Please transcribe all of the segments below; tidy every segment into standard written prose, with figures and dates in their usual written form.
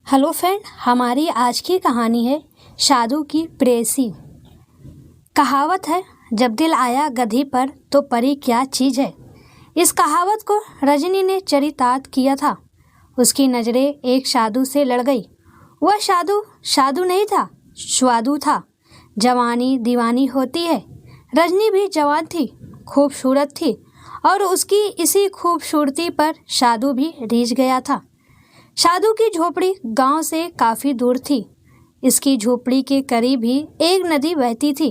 Hello friend, हमारी आज की कहानी है साधु की प्रेयसी। कहावत है, जब दिल आया गधी पर तो परी क्या चीज़ है। इस कहावत को रजनी ने चरितार्थ किया था। उसकी नज़रें एक साधु से लड़ गई। वह साधु साधु नहीं था, स्वादु था। जवानी दीवानी होती है। रजनी भी जवान थी, खूबसूरत थी और उसकी इसी खूबसूरती पर साधु भी रीझ गया था। साधु की झोपड़ी गांव से काफ़ी दूर थी। इसकी झोपड़ी के करीब ही एक नदी बहती थी।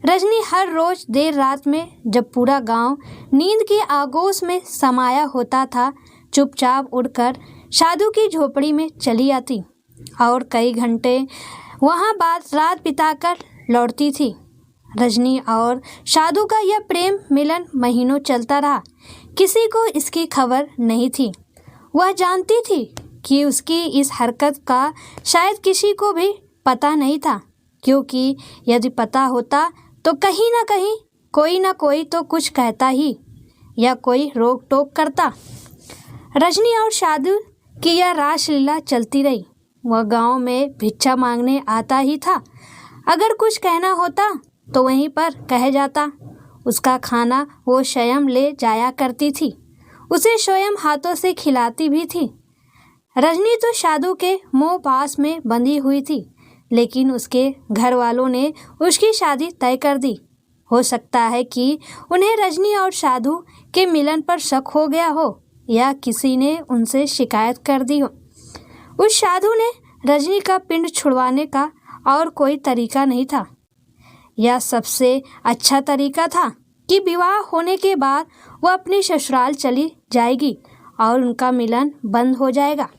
रजनी हर रोज देर रात में, जब पूरा गांव नींद की आगोश में समाया होता था, चुपचाप उड़कर साधु की झोपड़ी में चली आती और कई घंटे वहां बाद रात बिताकर लौटती थी। रजनी और साधु का यह प्रेम मिलन महीनों चलता रहा। किसी को इसकी खबर नहीं थी। वह जानती थी कि उसकी इस हरकत का शायद किसी को भी पता नहीं था, क्योंकि यदि पता होता तो कहीं ना कोई तो कुछ कहता ही या कोई रोक टोक करता। रजनी और साधु की यह रासलीला चलती रही। वह गांव में भिक्षा मांगने आता ही था। अगर कुछ कहना होता तो वहीं पर कह जाता। उसका खाना वो स्वयं ले जाया करती थी, उसे स्वयं हाथों से खिलाती भी थी। रजनी तो साधु के मोह पास में बंधी हुई थी, लेकिन उसके घर वालों ने उसकी शादी तय कर दी। हो सकता है कि उन्हें रजनी और साधु के मिलन पर शक हो गया हो या किसी ने उनसे शिकायत कर दी हो। उस साधु ने रजनी का पिंड छुड़वाने का और कोई तरीका नहीं था। यह सबसे अच्छा तरीका था कि विवाह होने के बाद वह अपनी ससुराल चली जाएगी और उनका मिलन बंद हो जाएगा।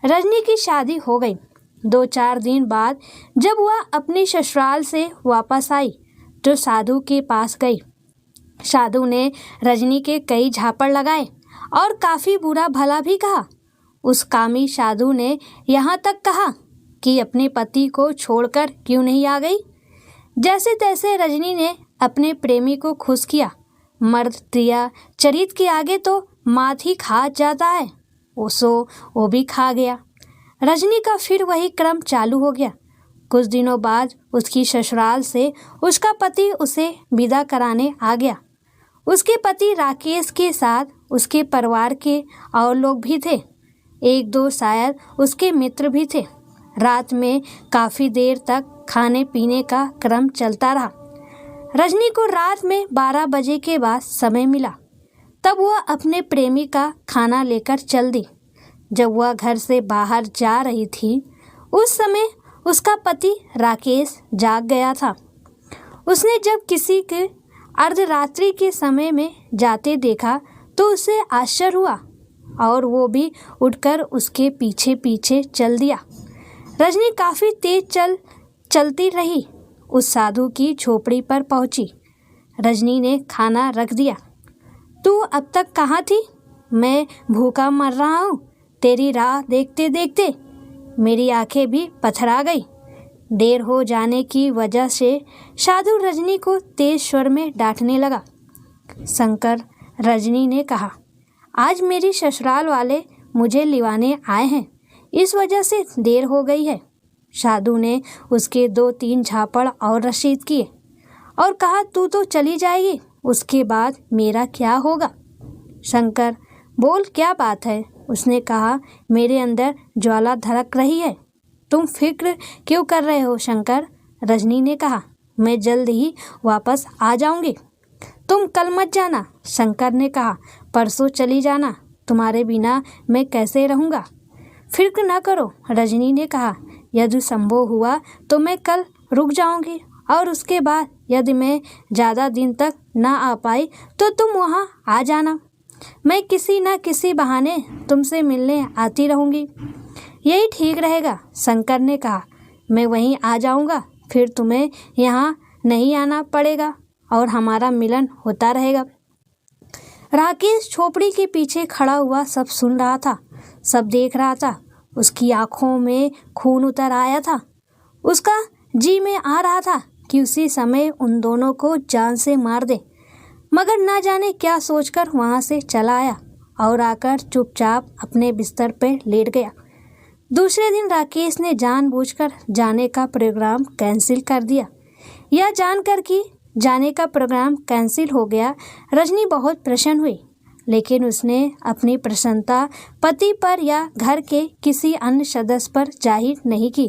रजनी की शादी हो गई। 2-4 दिन बाद जब वह अपनी ससुराल से वापस आई तो साधु के पास गई। साधु ने रजनी के कई झापड़ लगाए और काफ़ी बुरा भला भी कहा। उस कामी साधु ने यहाँ तक कहा कि अपने पति को छोड़कर क्यों नहीं आ गई। जैसे तैसे रजनी ने अपने प्रेमी को खुश किया। मर्द प्रिया चरित के आगे तो मात ही खा जाता है। वो भी खा गया। रजनी का फिर वही क्रम चालू हो गया। कुछ दिनों बाद उसकी ससुराल से उसका पति उसे विदा कराने आ गया। उसके पति राकेश के साथ उसके परिवार के और लोग भी थे। 1-2 शायद उसके मित्र भी थे। रात में काफ़ी देर तक खाने पीने का क्रम चलता रहा। रजनी को रात में 12 बजे के बाद समय मिला। तब वह अपने प्रेमी का खाना लेकर चल दी। जब वह घर से बाहर जा रही थी, उस समय उसका पति राकेश जाग गया था। उसने जब किसी के अर्धरात्रि के समय में जाते देखा तो उसे आश्चर्य हुआ और वो भी उठकर उसके पीछे पीछे चल दिया। रजनी काफ़ी तेज चलती रही। उस साधु की झोपड़ी पर पहुंची। रजनी ने खाना रख दिया। तू अब तक कहाँ थी? मैं भूखा मर रहा हूँ। तेरी राह देखते देखते मेरी आंखें भी पथरा गई। देर हो जाने की वजह से साधु रजनी को तेज स्वर में डांटने लगा। शंकर, रजनी ने कहा, आज मेरी ससुराल वाले मुझे लिवाने आए हैं, इस वजह से देर हो गई है। साधु ने उसके 2-3 झापड़ और रसीद किए और कहा, तू तो चली जाएगी, उसके बाद मेरा क्या होगा? शंकर, बोल क्या बात है? उसने कहा, मेरे अंदर ज्वाला धड़क रही है। तुम फिक्र क्यों कर रहे हो शंकर? रजनी ने कहा, मैं जल्द ही वापस आ जाऊंगी। तुम कल मत जाना। शंकर ने कहा, परसों चली जाना। तुम्हारे बिना मैं कैसे रहूँगा? फिक्र न करो। रजनी ने कहा, यदि संभव हुआ तो मैं कल रुक जाऊंगी और उसके बाद यदि मैं ज़्यादा दिन तक ना आ पाई तो तुम वहाँ आ जाना। मैं किसी न किसी बहाने तुमसे मिलने आती रहूँगी। यही ठीक रहेगा। शंकर ने कहा, मैं वहीं आ जाऊँगा, फिर तुम्हें यहाँ नहीं आना पड़ेगा और हमारा मिलन होता रहेगा। राकेश झोपड़ी के पीछे खड़ा हुआ सब सुन रहा था, सब देख रहा था। उसकी आंखों में खून उतर आया था। उसका जी में आ रहा था कि उसी समय उन दोनों को जान से मार दे, मगर ना जाने क्या सोचकर वहाँ से चला आया और आकर चुपचाप अपने बिस्तर पर लेट गया। दूसरे दिन राकेश ने जानबूझकर जाने का प्रोग्राम कैंसिल कर दिया। यह जानकर कि जाने का प्रोग्राम कैंसिल हो गया, रजनी बहुत प्रसन्न हुई, लेकिन उसने अपनी प्रसन्नता पति पर या घर के किसी अन्य सदस्य पर जाहिर नहीं की।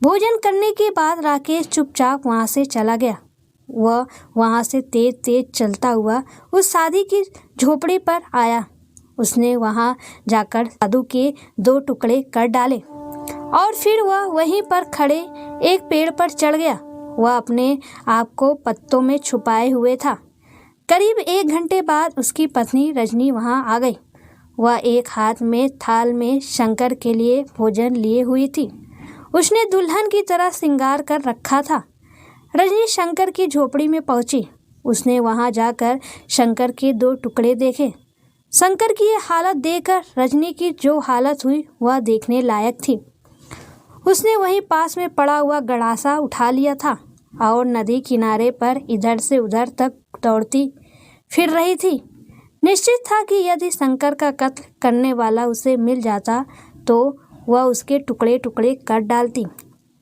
भोजन करने के बाद राकेश चुपचाप वहाँ से चला गया। वह वहाँ से तेज तेज चलता हुआ उस शादी की झोपड़ी पर आया। उसने वहाँ जाकर साधु के 2 टुकड़े कर डाले और फिर वह वहीं पर खड़े एक पेड़ पर चढ़ गया। वह अपने आप को पत्तों में छुपाए हुए था। करीब 1 घंटे बाद उसकी पत्नी रजनी वहाँ आ गई। वह एक हाथ में थाल में शंकर के लिए भोजन लिए हुई थी। उसने दुल्हन की तरह श्रृंगार कर रखा था। रजनी शंकर की झोपड़ी में पहुंची। उसने वहां जाकर शंकर के 2 टुकड़े देखे। शंकर की यह हालत देखकर रजनी की जो हालत हुई वह देखने लायक थी। उसने वहीं पास में पड़ा हुआ गड़ासा उठा लिया था और नदी किनारे पर इधर से उधर तक दौड़ती फिर रही थी। निश्चित था कि यदि शंकर का कत्ल करने वाला उसे मिल जाता तो वह उसके टुकड़े टुकड़े कर डालती।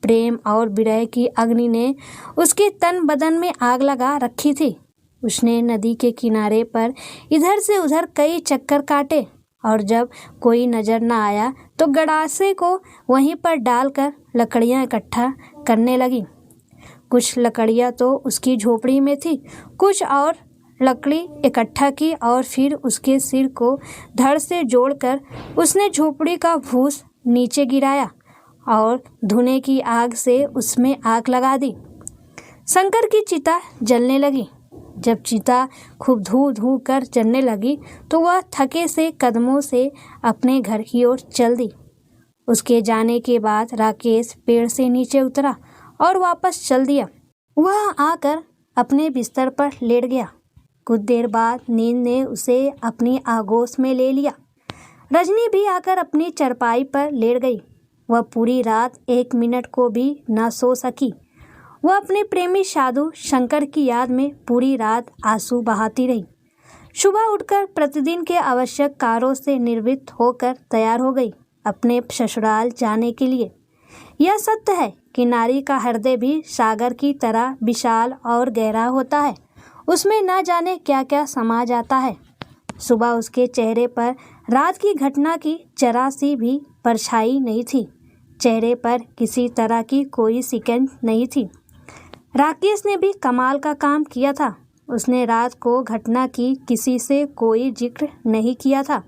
प्रेम और विरह की अग्नि ने उसके तन बदन में आग लगा रखी थी। उसने नदी के किनारे पर इधर से उधर कई चक्कर काटे और जब कोई नजर न आया तो गड़ासे को वहीं पर डालकर लकड़ियां इकट्ठा करने लगी। कुछ लकड़ियां तो उसकी झोपड़ी में थी, कुछ और लकड़ी इकट्ठा की और फिर उसके सिर को धड़ से जोड़कर उसने झोपड़ी का भूस नीचे गिराया और धुएं की आग से उसमें आग लगा दी। शंकर की चिता जलने लगी। जब चिता खूब धू धू कर जलने लगी तो वह थके से कदमों से अपने घर की ओर चल दी। उसके जाने के बाद राकेश पेड़ से नीचे उतरा और वापस चल दिया। वह आकर अपने बिस्तर पर लेट गया। कुछ देर बाद नींद ने उसे अपनी आगोश में ले लिया। रजनी भी आकर अपनी चरपाई पर लेट गई। वह पूरी रात 1 मिनट को भी न सो सकी। वह अपने प्रेमी साधु शंकर की याद में पूरी रात आंसू बहाती रही। सुबह उठकर प्रतिदिन के आवश्यक कार्यों से निवृत्त होकर तैयार हो गई अपने ससुराल जाने के लिए। यह सत्य है कि नारी का हृदय भी सागर की तरह विशाल और गहरा होता है। उसमें न जाने क्या क्या समा जाता है। सुबह उसके चेहरे पर रात की घटना की जरा सी भी परछाई नहीं थी। चेहरे पर किसी तरह की कोई सिकन नहीं थी। राकेश ने भी कमाल का काम किया था। उसने रात को घटना की किसी से कोई जिक्र नहीं किया था।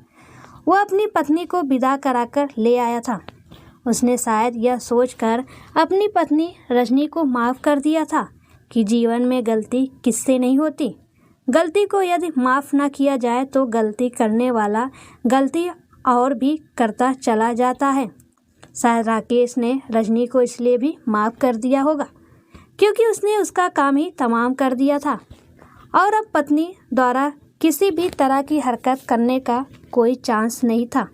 वह अपनी पत्नी को विदा कराकर ले आया था। उसने शायद यह सोचकर अपनी पत्नी रजनी को माफ़ कर दिया था कि जीवन में गलती किससे नहीं होती। गलती को यदि माफ़ न किया जाए तो गलती करने वाला गलती और भी करता चला जाता है। शायद राकेश ने रजनी को इसलिए भी माफ़ कर दिया होगा क्योंकि उसने उसका काम ही तमाम कर दिया था और अब पत्नी द्वारा किसी भी तरह की हरकत करने का कोई चांस नहीं था।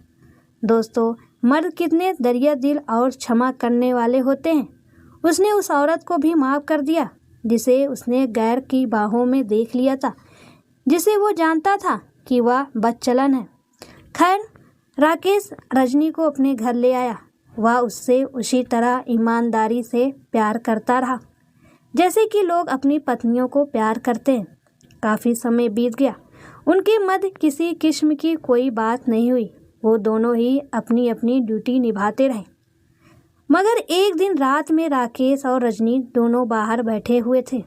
दोस्तों, मर्द कितने दरिया दिल और क्षमा करने वाले होते हैं। उसने उस औरत को भी माफ़ कर दिया जिसे उसने गैर की बाहों में देख लिया था, जिसे वो जानता था कि वह बदचलन है। खैर, राकेश रजनी को अपने घर ले आया। वह उससे उसी तरह ईमानदारी से प्यार करता रहा जैसे कि लोग अपनी पत्नियों को प्यार करते हैं। काफ़ी समय बीत गया। उनके मध्य किसी किस्म की कोई बात नहीं हुई। वो दोनों ही अपनी अपनी ड्यूटी निभाते रहे। मगर एक दिन रात में राकेश और रजनी दोनों बाहर बैठे हुए थे।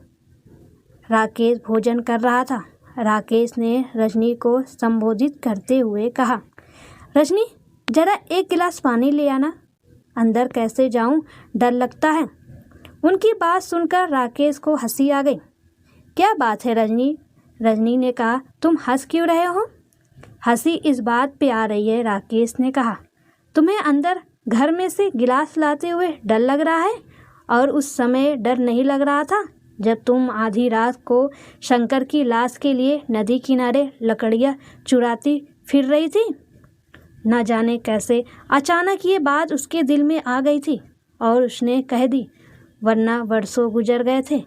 राकेश भोजन कर रहा था। राकेश ने रजनी को संबोधित करते हुए कहा, रजनी, जरा 1 गिलास पानी ले आना। अंदर कैसे जाऊं, डर लगता है। उनकी बात सुनकर राकेश को हंसी आ गई। क्या बात है रजनी? रजनी ने कहा, तुम हंस क्यों रहे हो? हंसी इस बात पे आ रही है, राकेश ने कहा, तुम्हें अंदर घर में से गिलास लाते हुए डर लग रहा है और उस समय डर नहीं लग रहा था जब तुम आधी रात को शंकर की लाश के लिए नदी किनारे लकड़ियाँ चुराती फिर रही थी। न जाने कैसे अचानक ये बात उसके दिल में आ गई थी और उसने कह दी, वरना वर्षों गुजर गए थे।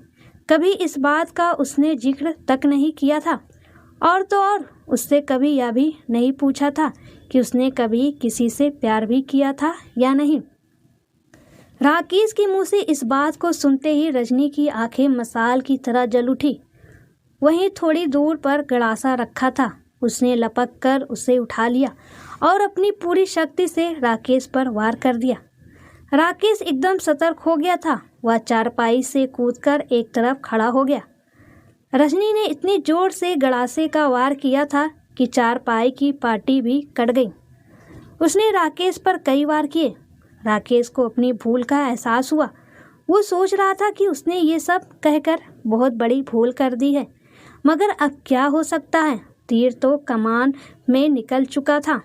कभी इस बात का उसने जिक्र तक नहीं किया था और तो और उससे कभी यह भी नहीं पूछा था कि उसने कभी किसी से प्यार भी किया था या नहीं। राकेश के मुंह से इस बात को सुनते ही रजनी की आंखें मसाल की तरह जल उठी। वहीं थोड़ी दूर पर गड़ासा रखा था, उसने लपक कर उसे उठा लिया और अपनी पूरी शक्ति से राकेश पर वार कर दिया। राकेश एकदम सतर्क हो गया था। वह चारपाई से कूदकर एक तरफ खड़ा हो गया। रजनी ने इतनी जोर से गड़ासे का वार किया था कि चारपाई की पाटी भी कट गई। उसने राकेश पर कई वार किए। राकेश को अपनी भूल का एहसास हुआ। वो सोच रहा था कि उसने ये सब कहकर बहुत बड़ी भूल कर दी है, मगर अब क्या हो सकता है, तीर तो कमान में निकल चुका था।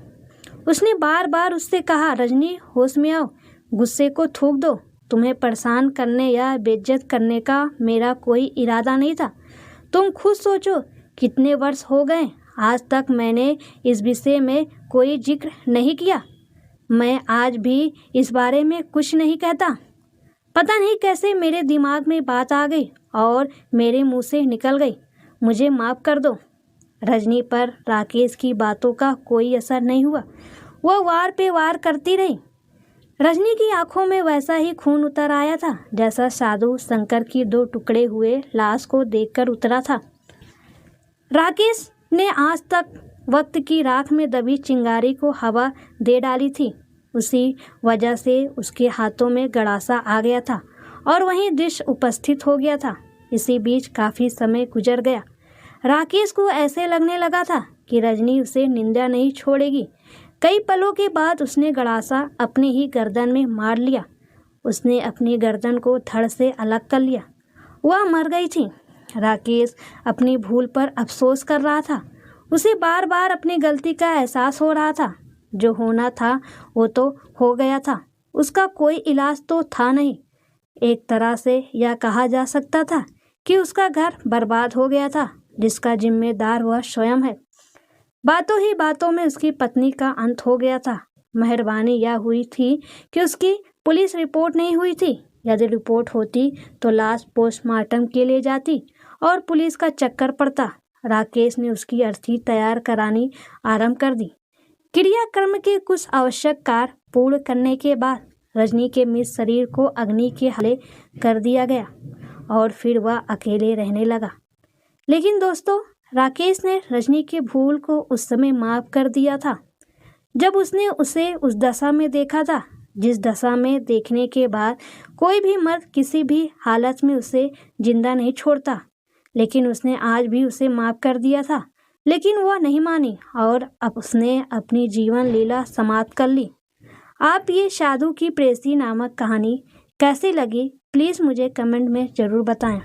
उसने बार बार उससे कहा, रजनी होश में आओ, गुस्से को थूक दो, तुम्हें परेशान करने या बेइज्जत करने का मेरा कोई इरादा नहीं था। तुम खुद सोचो, कितने वर्ष हो गए आज तक मैंने इस विषय में कोई जिक्र नहीं किया। मैं आज भी इस बारे में कुछ नहीं कहता। पता नहीं कैसे मेरे दिमाग में बात आ गई और मेरे मुंह से निकल गई। मुझे माफ़ कर दो। रजनी पर राकेश की बातों का कोई असर नहीं हुआ। वह वार पे वार करती रही। रजनी की आंखों में वैसा ही खून उतर आया था जैसा साधु शंकर की 2 टुकड़े हुए लाश को देखकर उतरा था। राकेश ने आज तक वक्त की राख में दबी चिंगारी को हवा दे डाली थी। उसी वजह से उसके हाथों में गड़ासा आ गया था और वहीं दृश्य उपस्थित हो गया था। इसी बीच काफ़ी समय गुजर गया। राकेश को ऐसे लगने लगा था कि रजनी उसे निंदा नहीं छोड़ेगी। कई पलों के बाद उसने गड़ासा अपनी ही गर्दन में मार लिया। उसने अपनी गर्दन को धड़ से अलग कर लिया। वह मर गई थी। राकेश अपनी भूल पर अफसोस कर रहा था। उसे बार बार अपनी गलती का एहसास हो रहा था। जो होना था वो तो हो गया था, उसका कोई इलाज तो था नहीं। एक तरह से यह कहा जा सकता था कि उसका घर बर्बाद हो गया था, जिसका जिम्मेदार वह स्वयं है। बातों ही बातों में उसकी पत्नी का अंत हो गया था। मेहरबानी यह हुई थी कि उसकी पुलिस रिपोर्ट नहीं हुई थी। यदि रिपोर्ट होती तो लाश पोस्टमार्टम के लिए जाती और पुलिस का चक्कर पड़ता। राकेश ने उसकी अर्थी तैयार करानी आरंभ कर दी। क्रियाक्रम के कुछ आवश्यक कार्य पूर्ण करने के बाद रजनी के मृत शरीर को अग्नि के हवाले कर दिया गया और फिर वह अकेले रहने लगा। लेकिन दोस्तों, राकेश ने रजनी की भूल को उस समय माफ़ कर दिया था जब उसने उसे उस दशा में देखा था, जिस दशा में देखने के बाद कोई भी मर्द किसी भी हालत में उसे जिंदा नहीं छोड़ता। लेकिन उसने आज भी उसे माफ़ कर दिया था, लेकिन वह नहीं मानी और अब उसने अपनी जीवन लीला समाप्त कर ली। आप ये साधु की प्रेसी नामक कहानी कैसी लगी, प्लीज़ मुझे कमेंट में ज़रूर बताएं।